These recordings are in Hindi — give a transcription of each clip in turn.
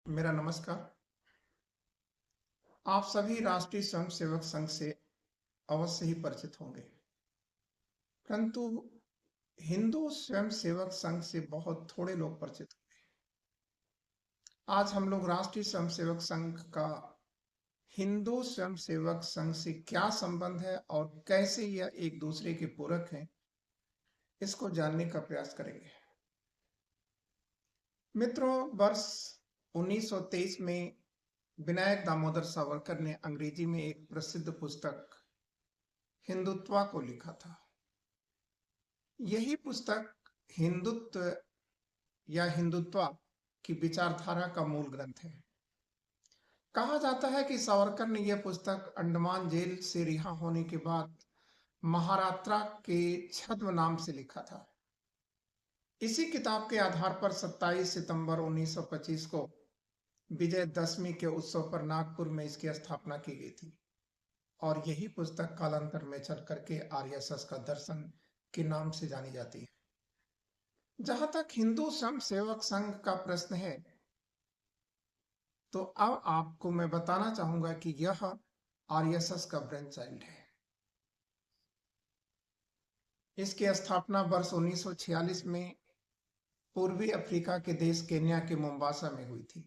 मेरा नमस्कार। आप सभी राष्ट्रीय स्वयंसेवक संघ से अवश्य ही परिचित होंगे, परंतु हिंदू स्वयंसेवक संघ से बहुत थोड़े लोग परिचित होंगे। आज हम लोग राष्ट्रीय स्वयंसेवक संघ का हिंदू स्वयंसेवक संघ से क्या संबंध है और कैसे यह एक दूसरे के पूरक हैं, इसको जानने का प्रयास करेंगे। मित्रों, वर्ष 1923 में विनायक दामोदर सावरकर ने अंग्रेजी में एक प्रसिद्ध पुस्तक हिंदुत्व को लिखा था। यही पुस्तक हिंदुत्व या हिंदुत्व की विचारधारा का मूल ग्रंथ है। कहा जाता है कि सावरकर ने यह पुस्तक अंडमान जेल से रिहा होने के बाद महाराष्ट्र के छद्म नाम से लिखा था। इसी किताब के आधार पर 27 सितंबर 1925 को विजयदशमी के उत्सव पर नागपुर में इसकी स्थापना की गई थी और यही पुस्तक कालांतर में चल करके आरएसएस का दर्शन के नाम से जानी जाती है। जहां तक हिंदू स्वयंसेवक संघ का प्रश्न है, तो अब आपको मैं बताना चाहूंगा कि यह आरएसएस का ब्रेन चाइल्ड है। इसकी स्थापना वर्ष 1946 में पूर्वी अफ्रीका के देश केन्या के मोम्बासा में हुई थी,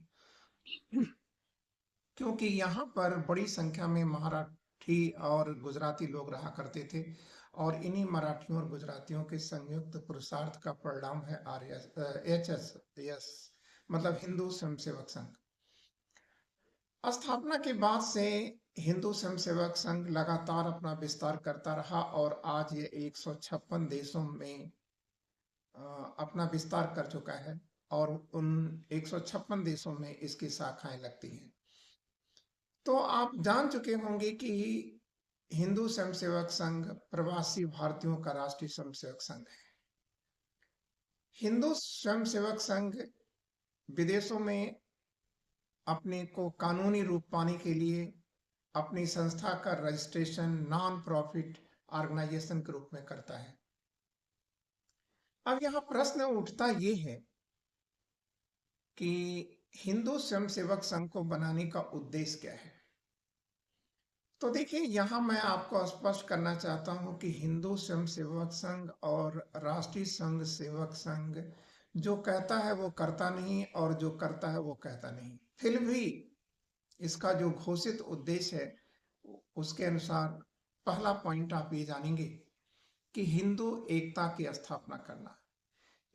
क्योंकि यहाँ पर बड़ी संख्या में मराठी और गुजराती लोग रहा करते थे और इन्हीं मराठियों और गुजरातियों के संयुक्त पुरुषार्थ का परिणाम है HSS, मतलब हिंदू स्वयंसेवक संघ। स्थापना के बाद से हिंदू स्वयंसेवक संघ लगातार अपना विस्तार करता रहा और आज ये 156 देशों में अपना विस्तार कर चुका है और उन 156 देशों में इसकी शाखाएं लगती हैं। तो आप जान चुके होंगे कि हिंदू स्वयंसेवक संघ प्रवासी भारतीयों का राष्ट्रीय स्वयंसेवक संघ है। हिंदू स्वयंसेवक संघ विदेशों में अपने को कानूनी रूप पाने के लिए अपनी संस्था का रजिस्ट्रेशन नॉन प्रॉफिट ऑर्गेनाइजेशन के रूप में करता है। अब यहाँ प्रश्न उठता ये है कि हिंदू स्वयंसेवक संघ को बनाने का उद्देश्य क्या है। तो देखिए, यहाँ मैं आपको स्पष्ट करना चाहता हूँ कि हिंदू स्वयंसेवक संघ और राष्ट्रीय संघ सेवक संघ जो कहता है वो करता नहीं और जो करता है वो कहता नहीं। फिर भी इसका जो घोषित उद्देश्य है उसके अनुसार पहला पॉइंट आप ये जानेंगे कि हिंदू एकता की स्थापना करना।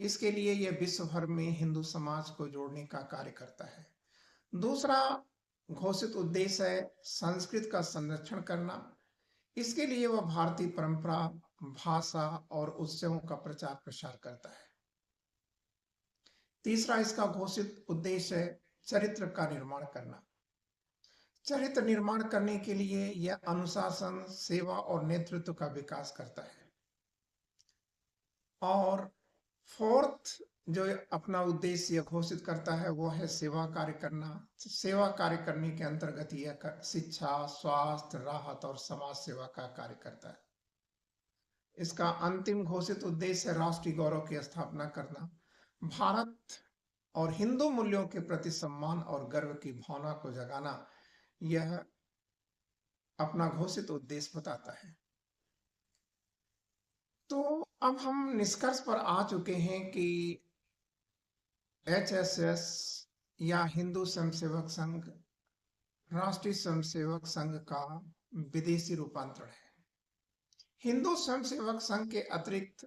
इसके लिए यह विश्व भर में हिंदू समाज को जोड़ने का कार्य करता है। दूसरा घोषित उद्देश्य है संस्कृत का संरक्षण करना। इसके लिए वह भारतीय परंपरा, भाषा और उत्सवों का प्रचार प्रसार करता है। तीसरा इसका घोषित उद्देश्य है चरित्र का निर्माण करना। चरित्र निर्माण करने के लिए यह अनुशासन, सेवा और नेतृत्व का विकास करता है। और फोर्थ जो अपना उद्देश्य घोषित करता है वो है सेवा कार्य करना। सेवा कार्य करने के अंतर्गत यह शिक्षा, स्वास्थ्य, राहत और समाज सेवा का कार्य करता है। इसका अंतिम घोषित उद्देश्य राष्ट्रीय गौरव की स्थापना करना, भारत और हिंदू मूल्यों के प्रति सम्मान और गर्व की भावना को जगाना। यह अपना घोषित उद्देश्य बताता है। तो अब हम निष्कर्ष पर आ चुके हैं कि HSS या हिंदू स्वयंसेवक संघ राष्ट्रीय स्वयंसेवक संघ का विदेशी रूपांतरण है। हिंदू स्वयंसेवक संघ के अतिरिक्त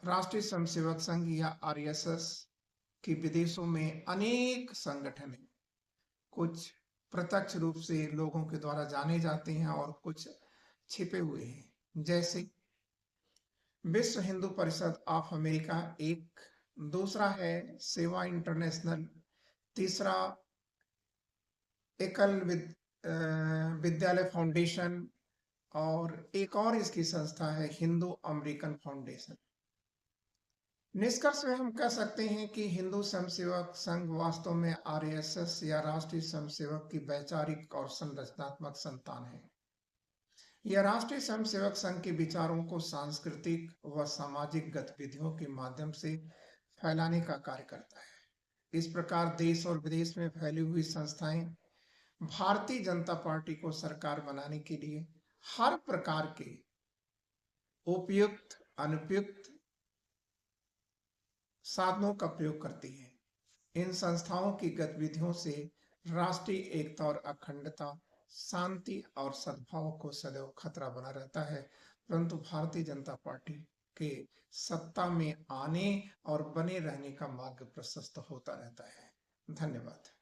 राष्ट्रीय स्वयंसेवक संघ या आरएसएस की विदेशों में अनेक संगठन हैं। कुछ प्रत्यक्ष रूप से लोगों के द्वारा जाने जाते हैं और कुछ छिपे हुए हैं, जैसे विश्व हिंदू परिषद ऑफ अमेरिका एक, दूसरा है सेवा इंटरनेशनल, तीसरा एकल विद्यालय फाउंडेशन और एक और इसकी संस्था है हिंदू अमेरिकन फाउंडेशन। निष्कर्ष में हम कह सकते हैं कि हिंदू स्वयंसेवक संघ वास्तव में आरएसएस या राष्ट्रीय स्वयंसेवक की वैचारिक और संरचनात्मक संतान है। यह राष्ट्रीय स्वयंसेवक संघ के विचारों को सांस्कृतिक व सामाजिक गतिविधियों के माध्यम से फैलाने का कार्य करता है। इस प्रकार देश और विदेश में फैली हुई संस्थाएं भारतीय जनता पार्टी को सरकार बनाने के लिए हर प्रकार के उपयुक्त अनुपयुक्त साधनों का प्रयोग करती है। इन संस्थाओं की गतिविधियों से राष्ट्रीय एकता और अखंडता, शांति और सद्भाव को सदैव खतरा बना रहता है। परंतु भारतीय जनता पार्टी के सत्ता में आने और बने रहने का मार्ग प्रशस्त होता रहता है। धन्यवाद।